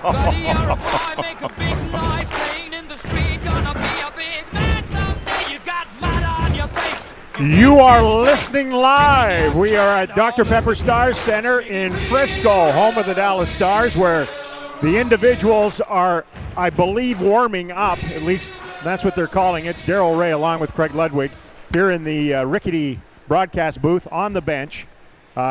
Buddy, you're a boy, make a big noise, playing in the street, gonna be a big man someday. You got mud on your face. You are listening live. We are at Dr. Pepper Stars Center in Frisco, home of the Dallas Stars, where the individuals are, I believe, warming up. At least that's what they're calling it. It's Darryl Ray along with Craig Ludwig here in the rickety broadcast booth on the bench.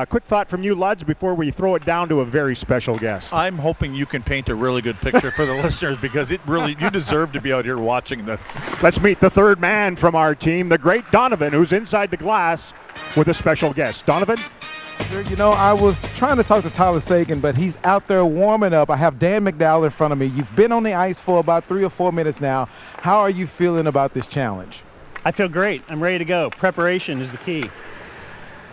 Quick thought from you, Luds, before we throw it down to a very special guest. I'm hoping you can paint a really good picture for the listeners, because it really, you deserve to be out here watching this. Let's meet the third man from our team, the great Donovan, who's inside the glass with a special guest. Donovan? You know, I was trying to talk to Tyler Seguin, but he's out there warming up. I have Dan McDowell in front of me. You've been on the ice for about 3 or 4 minutes now. How are you feeling about this challenge? I feel great. I'm ready to go. Preparation is the key.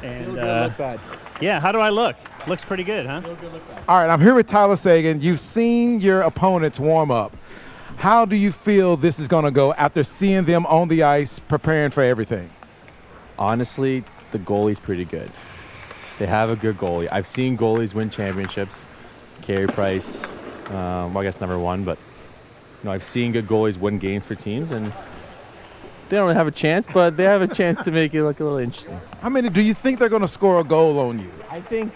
And Feel good, look bad. Yeah, how do I look? Looks pretty good, huh? Feel good, look bad. All right, I'm here with Tyler Seguin. You've seen your opponents warm up. How do you feel this is going to go after seeing them on the ice preparing for everything? Honestly, the goalie's pretty good. They have a good goalie. I've seen goalies win championships. Carey Price, well, I guess never won, but I've seen good goalies win games for teams, and they don't have a chance, but they have a chance to make it look a little interesting. How many do you think they're going to score a goal on you? I think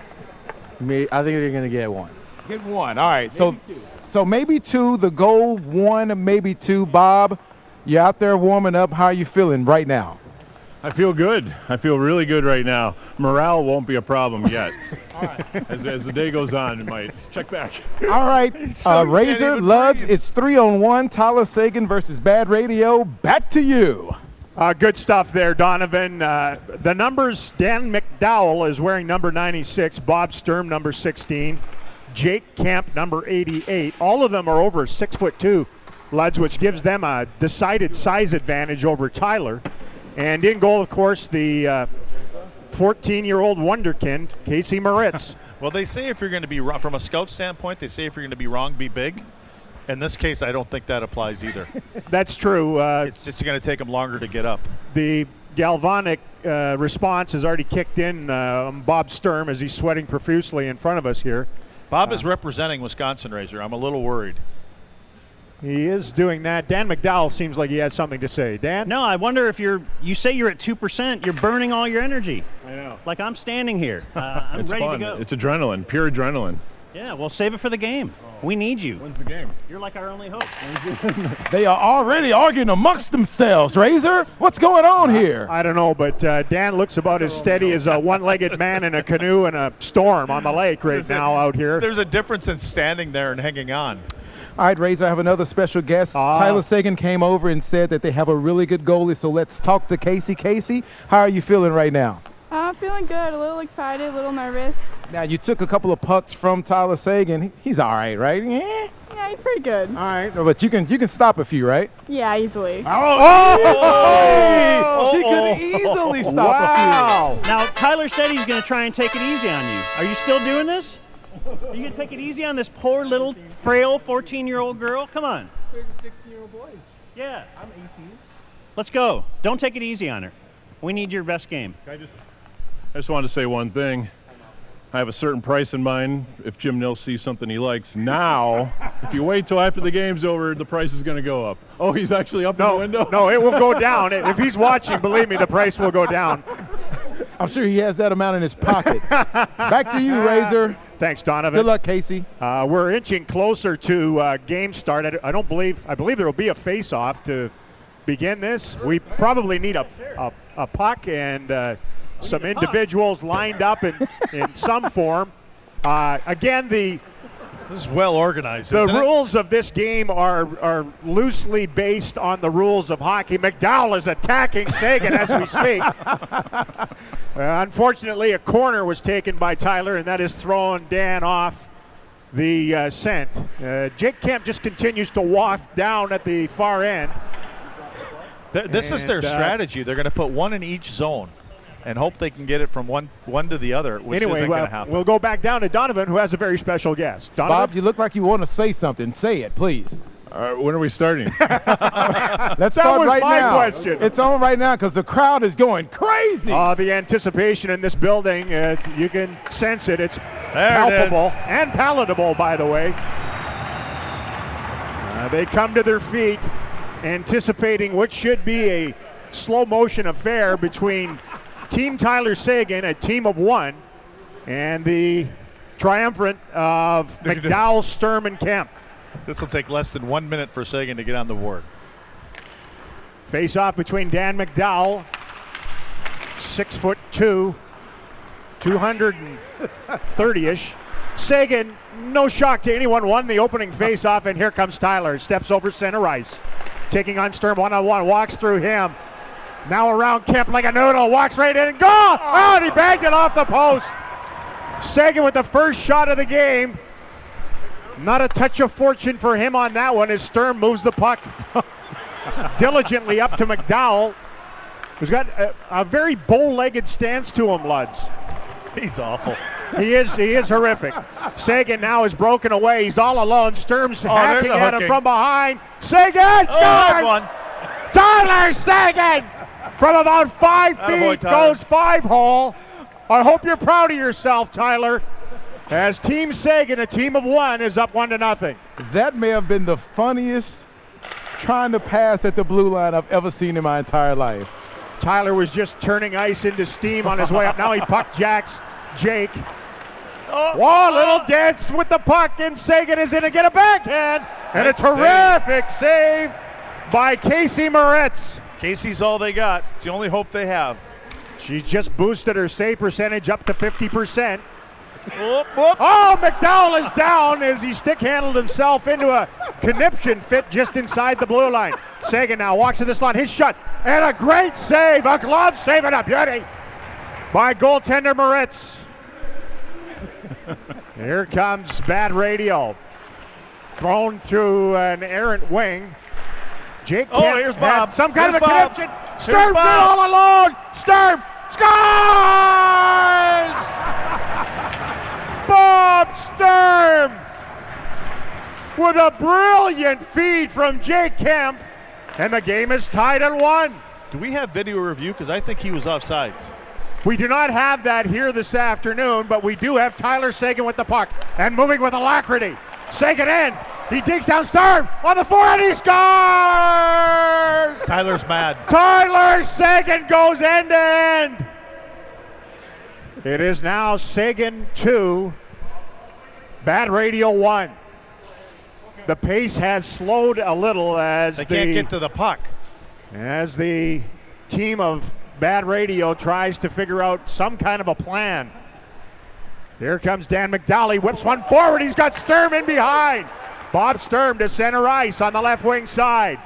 they're going to get one. Get one. All right. So maybe two. The goal, one, maybe two. Bob, you're out there warming up. How are you feeling right now? I feel good. I feel really good right now. Morale won't be a problem yet. All right. As the day goes on, it might. Check back. All right. Razor, Luds, it's 3-on-1. Tyler Seguin versus BaD Radio. Back to you. Good stuff there, Donovan. The numbers, Dan McDowell is wearing number 96, Bob Sturm number 16, Jake Kemp number 88. All of them are over 6'2", Luds, which gives them a decided size advantage over Tyler. And in goal, of course, the 14-year-old wonderkind, Casey Moritz. Well, they say if you're going to be wrong, from a scout standpoint, they say if you're going to be wrong, be big. In this case, I don't think that applies either. That's true. It's just going to take them longer to get up. The galvanic response has already kicked in on Bob Sturm as he's sweating profusely in front of us here. Bob is representing Wisconsin, Razor. I'm a little worried. He is doing that. Dan McDowell seems like he has something to say. Dan? No, I wonder if you say you're at 2%, you're burning all your energy. I know. Like I'm standing here. I'm it's ready fun. to go. It's adrenaline, pure adrenaline. Yeah, well, save it for the game. We need you. When's the game? You're like our only hope. They are already arguing amongst themselves. Razor, what's going on here? I don't know, but Dan looks about as steady as a one-legged man in a canoe in a storm on the lake right now out here. There's a difference in standing there and hanging on. All right, Razor, I have another special guest. Tyler Seguin came over and said that they have a really good goalie, so let's talk to Casey. Casey, how are you feeling right now? I'm feeling good, a little excited, a little nervous. Now, you took a couple of pucks from Tyler Seguin. He's all right, right? Yeah, he's pretty good. All right, but you can stop a few, right? Yeah, easily. Oh! She could easily stop a few. Now, Tyler said he's going to try and take it easy on you. Are you still doing this? Are you going to take it easy on this poor little frail 14-year-old girl? Come on. There's a 16-year-old boy. Yeah. I'm 18. Let's go. Don't take it easy on her. We need your best game. I just wanted to say one thing. I have a certain price in mind if Jim Nils sees something he likes. Now, if you wait till after the game's over, the price is going to go up. Oh, he's actually up in the window? No, it will go down. If he's watching, believe me, the price will go down. I'm sure he has that amount in his pocket. Back to you, Razor. Thanks, Donovan. Good luck, Casey. We're inching closer to game start. I believe there will be a face-off to begin this. We probably need a puck and some individuals lined up in some form. Again, this is well organized. The rules of this game are loosely based on the rules of hockey. McDowell is attacking Seguin as we speak. Unfortunately, a corner was taken by Tyler, and that is throwing Dan off the scent. Jake Kemp just continues to waft down at the far end. This is their strategy. They're going to put one in each zone and hope they can get it from one to the other, which isn't going to happen. We'll go back down to Donovan, who has a very special guest. Donovan? Bob, you look like you want to say something. Say it, please. When are we starting? Let's start right now. Question. It's on right now because the crowd is going crazy. The anticipation in this building, you can sense it. It's palpable and palatable, by the way. They come to their feet, anticipating what should be a slow motion affair between Team Tyler Seguin, a team of one, and the triumvirate of McDowell, Sturm, and Kemp. This will take less than 1 minute for Seguin to get on the board. Face off between Dan McDowell, 6'2", 230-ish. Seguin, no shock to anyone, won the opening face-off, and here comes Tyler. Steps over center ice. Taking on Sturm one-on-one, walks through him. Now around Kemp like a noodle, walks right in and goal! Oh, and he bagged it off the post. Seguin with the first shot of the game. Not a touch of fortune for him on that one as Sturm moves the puck diligently up to McDowell, who's got a very bow-legged stance to him, Luds. He's awful. He is horrific. Seguin now is broken away. He's all alone. Sturm's hacking at him from behind. Seguin scores! Tyler Seguin from about 5 feet goes 5-hole. I hope you're proud of yourself, Tyler, as Team Seguin, a team of one, is up 1-0. That may have been the funniest trying to pass at the blue line I've ever seen in my entire life. Tyler was just turning ice into steam on his way up. Now he puck jacks Jake. Whoa, little dance with the puck, and Seguin is in to get a backhand. And a terrific save by Casey Moritz. Casey's all they got. It's the only hope they have. She's just boosted her save percentage up to 50%. Oh, McDowell is down as he stick-handled himself into a conniption fit just inside the blue line. Seguin now walks to this line. His shot, and a great save. A glove save and a beauty by goaltender Moritz. Here comes BaD Radio. Thrown through an errant wing. Jake Kemp here's Bob. Some kind Here's of a Bob. connection. Sturm's all alone. Sturm scores! Bob Sturm with a brilliant feed from Jake Kemp, and the game is tied at 1. Do we have video review? Because I think he was offsides. We do not have that here this afternoon, but we do have Tyler Seguin with the puck and moving with alacrity. Seguin in. He digs down Sturm on the forehand. He scores! Tyler's mad. Tyler Seguin goes end to end. It is now Seguin 2, BaD Radio 1. The pace has slowed a little as they can't get to the puck. As the team of BaD Radio tries to figure out some kind of a plan. Here comes Dan McDowell. He whips one forward. He's got Sturm in behind. Bob Sturm to center ice on the left wing side.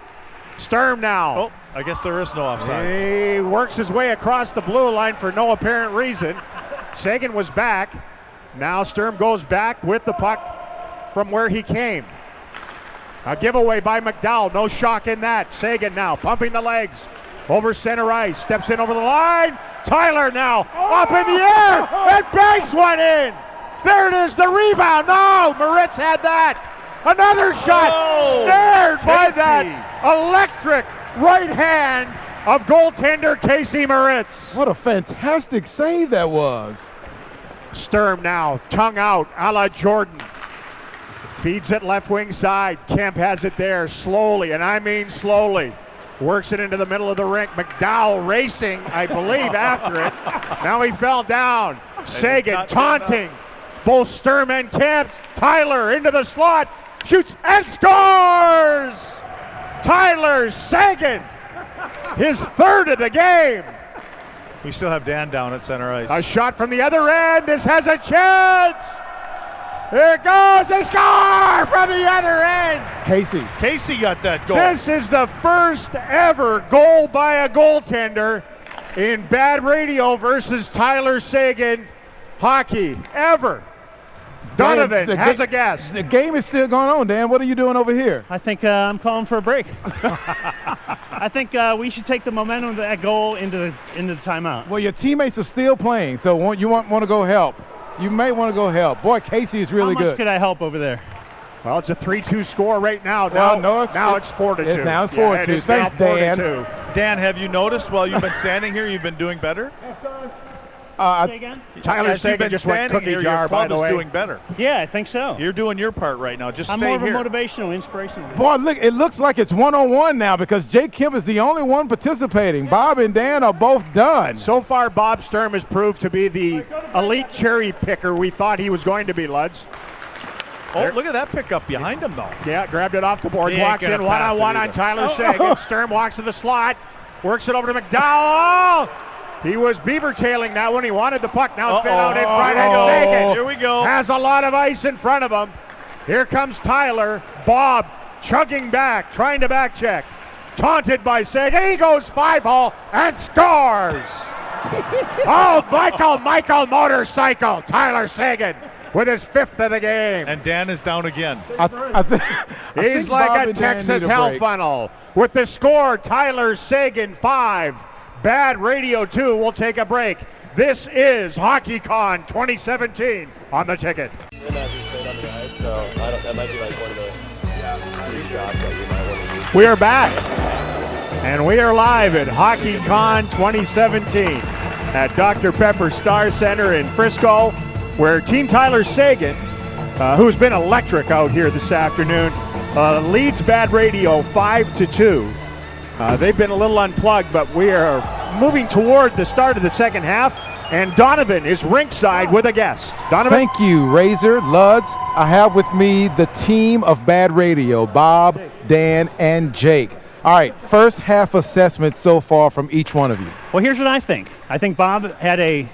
Sturm now. Oh, I guess there is no offsides. He works his way across the blue line for no apparent reason. Seguin was back. Now Sturm goes back with the puck from where he came. A giveaway by McDowell. No shock in that. Seguin now pumping the legs over center ice. Steps in over the line. Tyler now up in the air and bangs one in. There it is, the rebound. No, Moritz had that. Another shot snared by that electric right hand of goaltender Casey Moritz. What a fantastic save that was. Sturm now, tongue out, a la Jordan. Feeds it left wing side. Kemp has it there slowly, and I mean slowly. Works it into the middle of the rink. McDowell racing, I believe, after it. Now he fell down. Seguin taunting both Sturm and Kemp. Tyler into the slot. Shoots and scores! Tyler Seguin, his third of the game. We still have Dan down at center ice. A shot from the other end. This has a chance. Here it goes. They score from the other end. Casey got that goal. This is the first ever goal by a goaltender in BaD Radio versus Tyler Seguin hockey ever. Donovan has a guess. The game is still going on, Dan. What are you doing over here? I think I'm calling for a break. I think we should take the momentum of that goal into the timeout. Well, your teammates are still playing, so you want to go help. You may want to go help. Boy, Casey is really good. How much good. could I help over there? Well, it's a 3-2 score right now. Well, now it's 4-2. Now it's 4-2. Thanks, Dan. Dan, have you noticed while you've been standing here, you've been doing better? Say again? Tyler As you've Seguin been just went standing cookie here, jar, your by club the is way. doing better. Yeah, I think so. You're doing your part right now. Just I'm stay more of a here. motivational, inspirational. Boy, look, it looks like it's one-on-one now because Jake Kemp is the only one participating. Bob and Dan are both done. So far, Bob Sturm has proved to be the elite cherry picker we thought he was going to be, Luds. Oh, look at that pickup behind him, though. Yeah, grabbed it off the board, He ain't walks gonna in pass it one-on-one on either. Tyler Seguin. Sturm walks to the slot, works it over to McDowell. He was beaver tailing that one. He wanted the puck. Now it's fed out in front. And Seguin Here we go. has a lot of ice in front of him. Here comes Tyler. Bob chugging back, trying to back check. Taunted by Seguin. He goes 5-hole and scores. Oh, Michael motorcycle. Tyler Seguin with his 5th of the game. And Dan is down again. He's like a Texas hell funnel. With the score, Tyler Seguin 5, BaD Radio 2. We'll take a break. This is HockeyCon 2017 on the ticket. We are back, and we are live at HockeyCon 2017 at Dr. Pepper Star Center in Frisco, where Team Tyler Seguin, who's been electric out here this afternoon, leads BaD Radio 5-2. They've been a little unplugged, but we are moving toward the start of the second half, and Donovan is rinkside with a guest. Donovan? Thank you, Razor, Luds. I have with me the team of BaD Radio, Bob, Dan, and Jake. All right, first half assessment so far from each one of you. Well, here's what I think. I think Bob had a,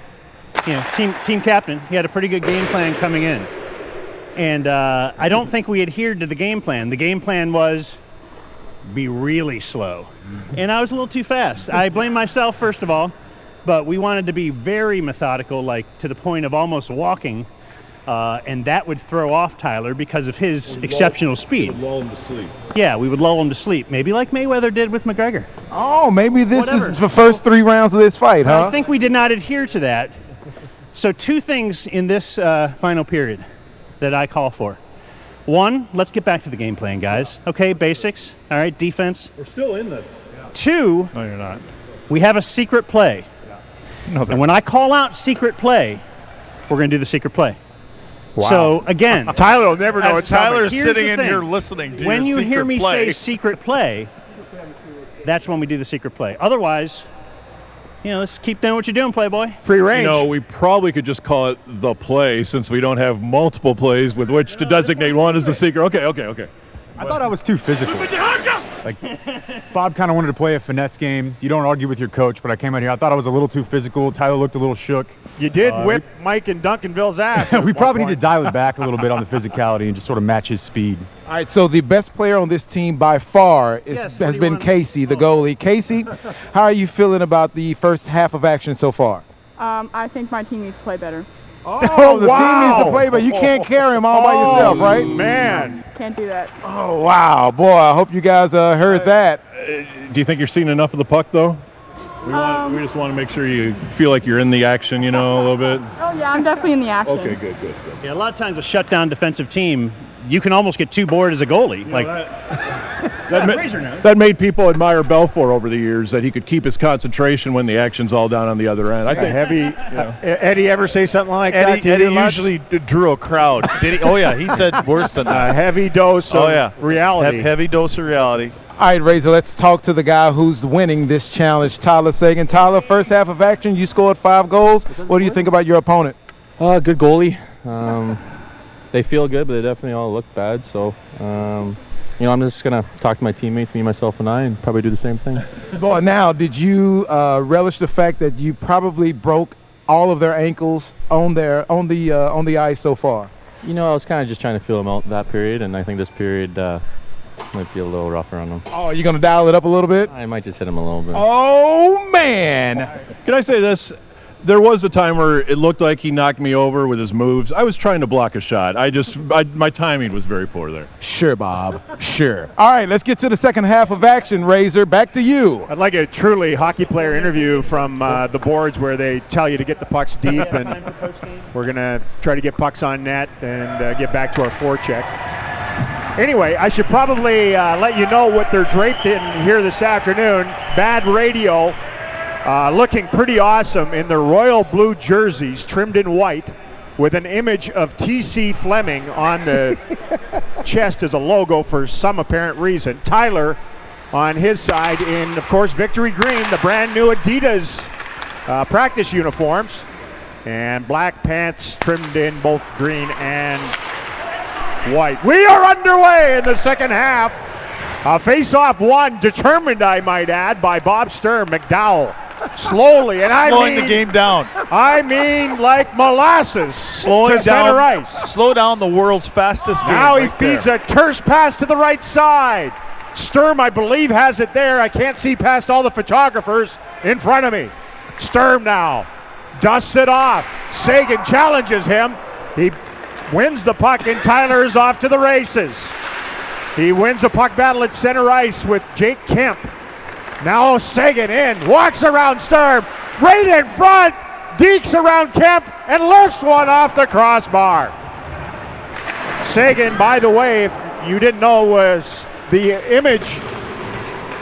team captain. He had a pretty good game plan coming in. And I don't think we adhered to the game plan. The game plan was be really slow. And I was a little too fast. I blame myself, first of all, but we wanted to be very methodical, like to the point of almost walking, and that would throw off Tyler because of his exceptional speed. Lull him to sleep. Yeah, we would lull him to sleep, maybe like Mayweather did with McGregor. Oh, maybe this Whatever. is the first 3 rounds of this fight, huh? I think we did not adhere to that. So 2 things in this final period that I call for. 1, let's get back to the game plan, guys. Okay, basics. All right, defense. We're still in this. 2, No, you're not. we have a secret play. And when I call out secret play, we're going to do the secret play. Wow. So, again, Tyler will never know As it's coming. Tyler's Here's sitting the in thing. here listening to when your you hear secret me play. say secret play, that's when we do the secret play. Otherwise, let's keep doing what you're doing, Playboy. Free range. We probably could just call it the play since we don't have multiple plays with which to designate one as a secret. Okay. I thought I was too physical. Like, Bob kind of wanted to play a finesse game. You don't argue with your coach, but I came out here. I thought I was a little too physical. Tyler looked a little shook. You did whip Mike and Duncanville's ass. We probably need to dial it back a little bit on the physicality and just sort of match his speed. All right, so the best player on this team by far Yes, what has do you been want? Casey, the goalie. Casey, how are you feeling about the first half of action so far? I think my team needs to play better. Oh, the team needs to play, but you can't carry him all by yourself, right? Man. Can't do that. Oh, wow. Boy, I hope you guys heard that. Do you think you're seeing enough of the puck, though? We just want to make sure you feel like you're in the action, a little bit. Oh, yeah, I'm definitely in the action. Okay, good. Yeah, a lot of times a shutdown defensive team, you can almost get too bored as a goalie. That made people admire Belfour over the years, that he could keep his concentration when the action's all down on the other end. I think Heavy. Eddie ever say something like that to Eddie you, Lutz? usually drew a crowd. Did he? Oh, yeah, he said worse than A that. heavy dose of reality. Heavy dose of reality. All right, Razor, let's talk to the guy who's winning this challenge, Tyler Seguin. Tyler, first half of action, you scored 5 goals. What do you think about your opponent? Good goalie. They feel good, but they definitely all look bad. So, I'm just going to talk to my teammates, me, myself, and I, and probably do the same thing. Boy, now, did you relish the fact that you probably broke all of their ankles on the ice so far? I was kind of just trying to feel them out that period, and I think this period might be a little rougher on them. Oh, are you going to dial it up a little bit? I might just hit them a little bit. Oh, man. Can I say this? There was a time where it looked like he knocked me over with his moves. I was trying to block a shot. My timing was very poor there. Sure, Bob. Sure. All right, let's get to the second half of action, Razor. Back to you. I'd like a truly hockey player interview from the boards where they tell you to get the pucks deep, and we're going to try to get pucks on net and get back to our forecheck. Anyway, I should probably let you know what they're draped in here this afternoon. BaD Radio looking pretty awesome in their royal blue jerseys trimmed in white with an image of T.C. Fleming on the chest as a logo for some apparent reason. Tyler on his side in, of course, victory green, the brand new Adidas practice uniforms, and black pants trimmed in both green and white. We are underway in the second half. A face-off won, determined, I might add, by Bob Sturm. McDowell slowly, and slowing the game down. I mean like molasses Slowing to center ice. Slow down the world's fastest game. Now he feeds a terse pass to the right side. Sturm, I believe, has it there. I can't see past all the photographers in front of me. Sturm now dusts it off. Seguin challenges him. He wins the puck, and Tyler is off to the races. He wins the puck battle at center ice with Jake Kemp. Now Seguin in, walks around Sturm, right in front, dekes around Kemp, and lifts one off the crossbar. Seguin, by the way, if you didn't know, was the image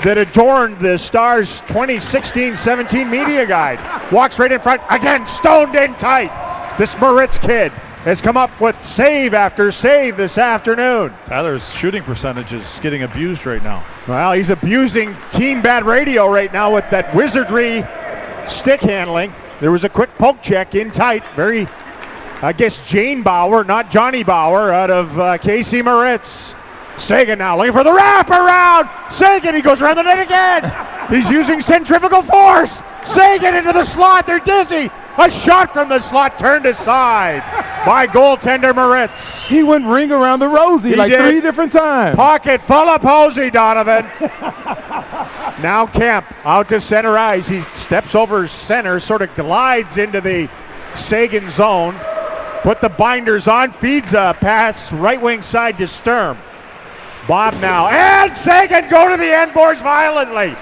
that adorned the Stars 2016-17 media guide. Walks right in front, again, stoned in tight. This Moritz kid has come up with save after save this afternoon. Tyler's shooting percentage is getting abused right now. Well, he's abusing Team BaD Radio right now with that wizardry stick handling. There was a quick poke check in tight. Very, I guess, Jane Bauer, not Johnny Bauer, out of Casey Moritz. Seguin now looking for the wraparound. Seguin, he goes around the net again. He's using centrifugal force. Seguin into the slot. They're dizzy. A shot from the slot turned aside by goaltender Moritz. He went ring around the rosy He like did. 3 different times. Pocket full of Posey, Donovan. Now Kemp out to center ice. He steps over center, sort of glides into the Seguin zone. Put the binders on, feeds a pass right wing side to Sturm. Bob now, and Seguin go to the end boards violently.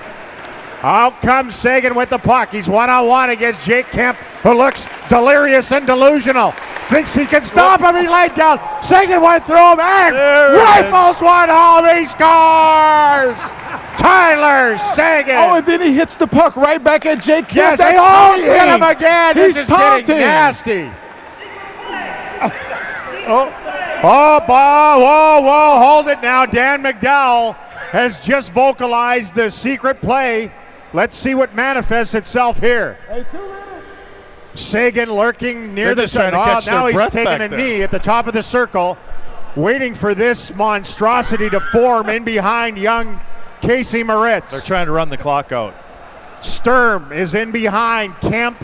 Out comes Seguin with the puck. He's one-on-one against Jake Kemp, who looks delirious and delusional. Thinks he can stop him. He laid down. Seguin went through him and rifles one home. He scores! Tyler Seguin. Oh, and then he hits the puck right back at Jake Kemp. Yes, they all hit him again. He's This is taunting. getting nasty. Whoa, hold it now. Dan McDowell has just vocalized the secret play. Let's see what manifests itself here. Seguin lurking near the trying to catch now their he's breath taking back a there. knee at the top of the circle, waiting for this monstrosity to form in behind young Casey Moritz. They're trying to run the clock out. Sturm is in behind Kemp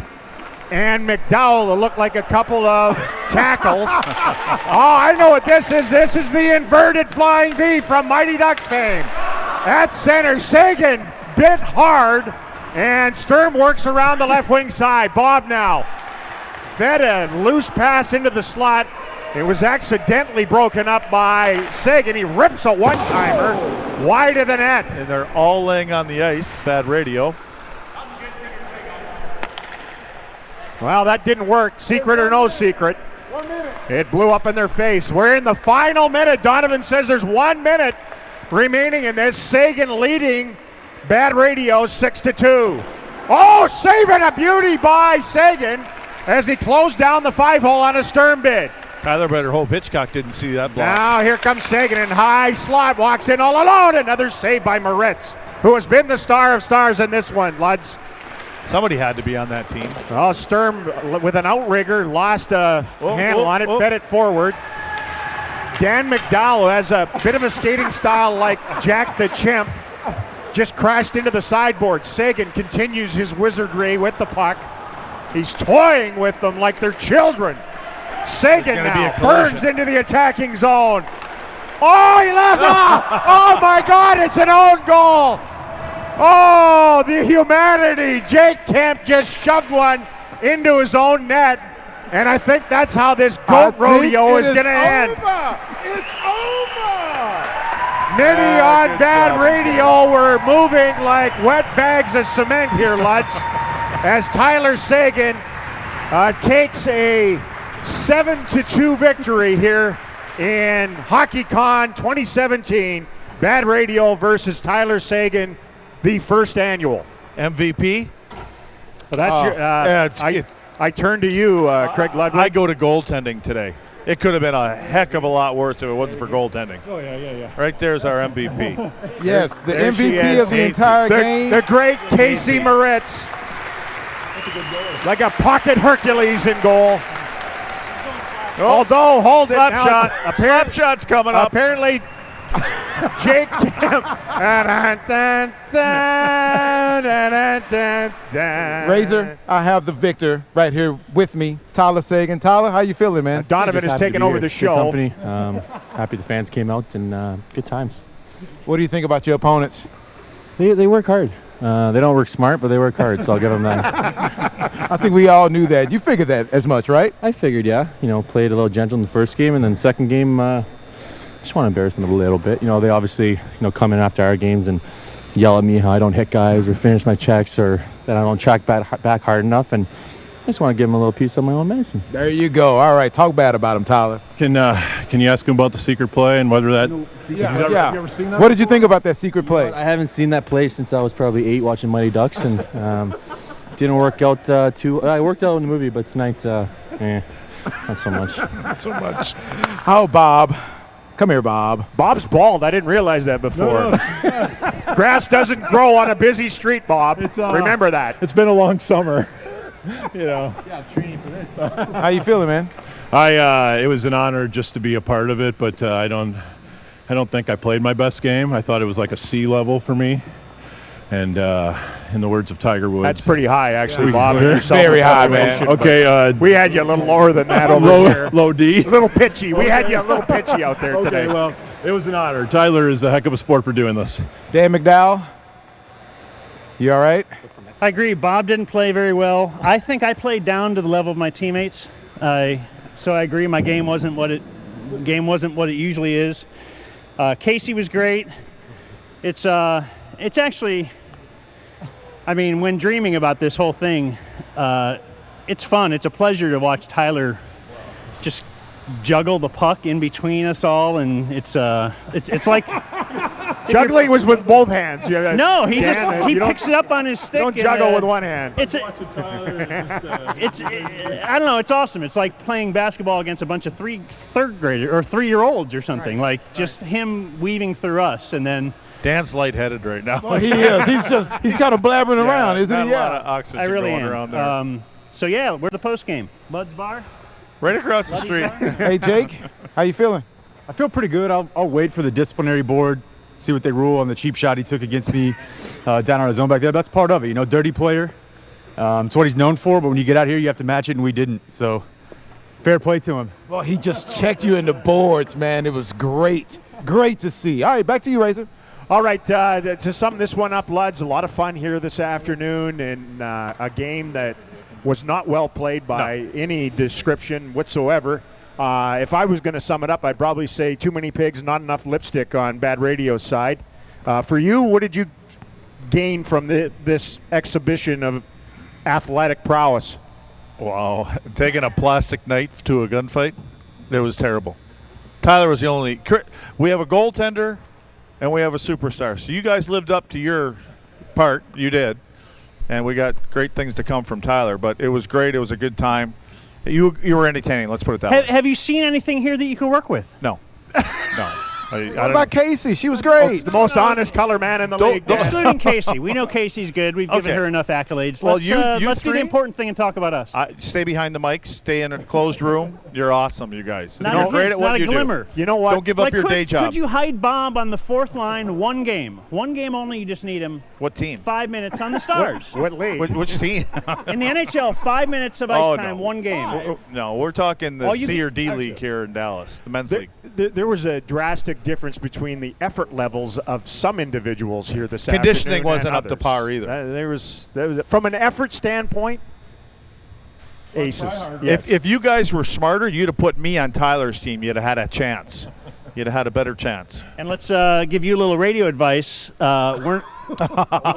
and McDowell look like a couple of tackles. Oh, I know what this is. This is the inverted flying V from Mighty Ducks fame. At center, Seguin bit hard, and Sturm works around the left wing side. Bob now fed a loose pass into the slot. It was accidentally broken up by Seguin. He rips a one-timer wide of the net. And they're all laying on the ice. BaD Radio. Well, that didn't work. Secret or no secret. 1 minute. It blew up in their face. We're in the final minute. Donovan says there's 1 minute remaining in this. Seguin leading BaD Radio 6-2. Oh, saving a beauty by Seguin as he closed down the 5-hole on a Sturm bid. Tyler better hope Hitchcock didn't see that block. Now here comes Seguin in high slot. Walks in all alone. Another save by Moritz, who has been the star of stars in this one, Luds. Somebody had to be on that team. Well, Sturm with an outrigger lost a handle on it, fed it forward. Dan McDowell, who has a bit of a skating style like Jack the Chimp, just crashed into the sideboard. Seguin continues his wizardry with the puck. He's toying with them like they're children. Seguin now burns into the attacking zone. Oh, he left off! Oh my God, it's an own goal! Oh, the humanity. Jake Kemp just shoved one into his own net. And I think that's how this goat rodeo is going to end. It's over. Many on BaD Radio were moving like wet bags of cement here, Lutz, as Tyler Seguin takes a 7-2 victory here in HockeyCon 2017. BaD Radio versus Tyler Seguin, the first annual. MVP? Well, that's I turn to you, Craig Ludwig. I go to goaltending today. It could have been a heck of a lot worse if it wasn't for goaltending. Oh, yeah. Right there's our MVP. Yes, the there she MVP is. of the entire game. The great Casey Moritz. Like a pocket Hercules in goal. Although, hold it Slap now. shot. Slap shot's coming up. Apparently, Jake Kemp. Razor, I have the victor right here with me, Tyler Seguin. Tyler, how you feeling, man? Donovan Just is happy to taking be over here. the Good show. company. Happy the fans came out and good times. What do you think about your opponents? They work hard. They don't work smart, but they work hard, so I'll give them that. I think we all knew that. You figured that as much, right? I figured, yeah. Played a little gentle in the first game, and then the second game, just want to embarrass them a little bit. They obviously, come in after our games and yell at me how I don't hit guys or finish my checks or that I don't track back hard enough, and I just want to give them a little piece of my own medicine. There you go. All right, talk bad about him, Tyler. Can you ask him about the secret play and whether that? Yeah. You ever seen that? What did you think about that secret play? I haven't seen that play since I was probably 8 watching Mighty Ducks, and didn't work out I worked out in the movie, but tonight, not so much. Not so much. How, Bob? Come here, Bob. Bob's bald. I didn't realize that before. Grass doesn't grow on a busy street, Bob. Remember that. It's been a long summer. Yeah, I'm training for this. How you feeling, man? It was an honor just to be a part of it, but I don't think I played my best game. I thought it was like a C level for me. And in the words of Tiger Woods, That's pretty high, actually, Bob. Very high, man. Okay, We had you a little lower than that over here. low D. A little pitchy. We had you a little pitchy out there today. Okay, well, it was an honor. Tyler is a heck of a sport for doing this. Dan McDowell, you all right? I agree. Bob didn't play very well. I think I played down to the level of my teammates. So I agree. My game wasn't what it usually is. Casey was great. It's actually, I mean, when dreaming about this whole thing, it's fun. It's a pleasure to watch Tyler just juggle the puck in between us all, and it's like Juggling was with both hands. no, he Dan, you picks it up on his stick. don't and, juggle with one hand. I don't know. It's awesome. It's like playing basketball against a bunch of third graders or 3-year-olds or something. Like just him weaving through us, and then. Dan's lightheaded right now. Well, he is. He's kind of blabbering around, isn't not he? a lot of oxygen I really going am. around there. So yeah, where's the post game? Bud's Bar. Right across the street. Hey, Jake, how you feeling? I feel pretty good. I'll wait for the disciplinary board, see what they rule on the cheap shot he took against me down on his own back there. That's part of it, dirty player. It's what he's known for, but when you get out here, you have to match it, and we didn't. So fair play to him. Well, he just checked you in the boards, man. It was great. Great to see. All right, back to you, Razor. All right, to sum this one up, lads, a lot of fun here this afternoon, and a game that was not well played by any description whatsoever. If I was going to sum it up, I'd probably say too many pigs, not enough lipstick on BaD Radio's side. For you, what did you gain from this exhibition of athletic prowess? Wow, taking a plastic knife to a gunfight, it was terrible. Tyler was the only. We have a goaltender, and we have a superstar. So you guys lived up to your part. You did. And we got great things to come from Tyler. But it was great. It was a good time. You were entertaining. Let's put it that way. Have you seen anything here that you could work with? No. No. What about Casey? She was great. The most honest color man in the league. Excluding Casey. We know Casey's good. We've given her enough accolades. Well, let's do the important thing and talk about us. Stay behind the mic. Stay in a closed room. You're awesome, you guys. Not You're great at what you glimmer. do. You know what? Don't give up your day job. Could you hide Bob on the fourth line one game? One game only. You just need him. What team? 5 minutes on the Stars. What league? Which team? In the NHL, 5 minutes of ice time, one game. No, we're talking the C or D league here in Dallas, the men's league. There was a drastic difference between the effort levels of some individuals here this afternoon. Conditioning wasn't and up to others. par either. There was from an effort standpoint, aces. Yes. If you guys were smarter, you'd have put me on Tyler's team. You'd have had a chance. You'd have had a better chance. And let's give you a little radio advice. You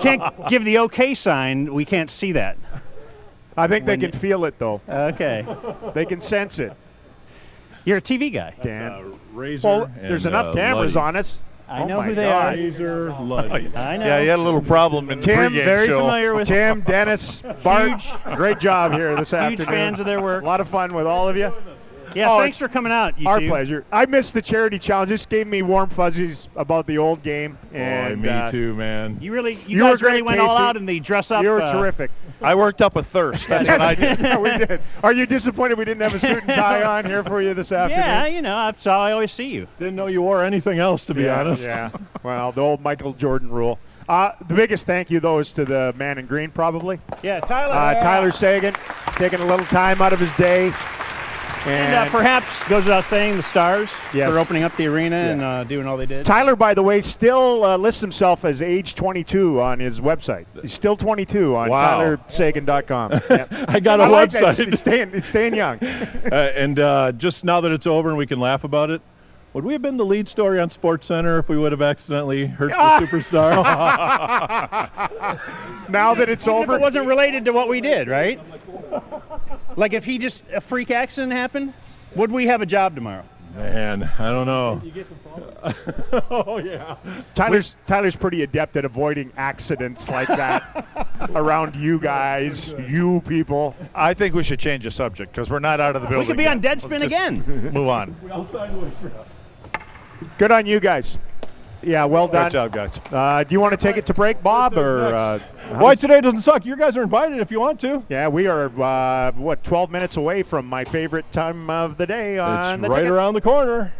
can't give the OK sign. We can't see that. I think they can feel it, though. Okay. They can sense it. You're a TV guy. Dan. Razor Well, there's enough cameras on us. I Oh know my who they God. are. Razor Luddy. I know. Yeah, you had a little problem in the Tim, pregame very show. familiar with Tim, Dennis, Bart, great job here this afternoon. fans of their work. A lot of fun with all of you. Yeah, Oh, thanks it's for coming out, you Our two. pleasure. I missed the charity challenge. This gave me warm fuzzies about the old game. And Boy, me too, man. You really, You were guys really great, went all Casey. out in the dress up. You were terrific. I worked up a thirst. That's what I did. Yeah, we did. Are you disappointed we didn't have a suit and tie on here for you this afternoon? Yeah, you know, that's how I always see you. Didn't know you wore anything else, to be honest. Yeah. Well, the old Michael Jordan rule. The biggest thank you, though, is to the man in green, probably. Yeah, Tyler. Tyler Seguin, taking a little time out of his day. And perhaps goes without saying, the Stars Yes. for opening up the arena and doing all they did. Tyler, by the way, still lists himself as age 22 on his website. He's still 22 on Wow. TylerSegan.com. Yeah. I got a I like that. website. It's staying young. And just now that it's over and we can laugh about it, would we have been the lead story on SportsCenter if we would have accidentally hurt the superstar? Now that it's Even if over. it wasn't related to what we did, right? Like if a freak accident happened, would we have a job tomorrow? Man, I don't know. Oh, yeah. Tyler's pretty adept at avoiding accidents like that around you guys, you people. I think we should change the subject because we're not out of the building. We could be yet. on Deadspin Let's just again. Move on. Good on you guys. Yeah, well done. Good job, guys. Do you want to take it to break, Bob, or? Why today doesn't suck? You guys are invited if you want to. Yeah, we are 12 minutes away from my favorite time of the day on It's the right ticket. around the corner.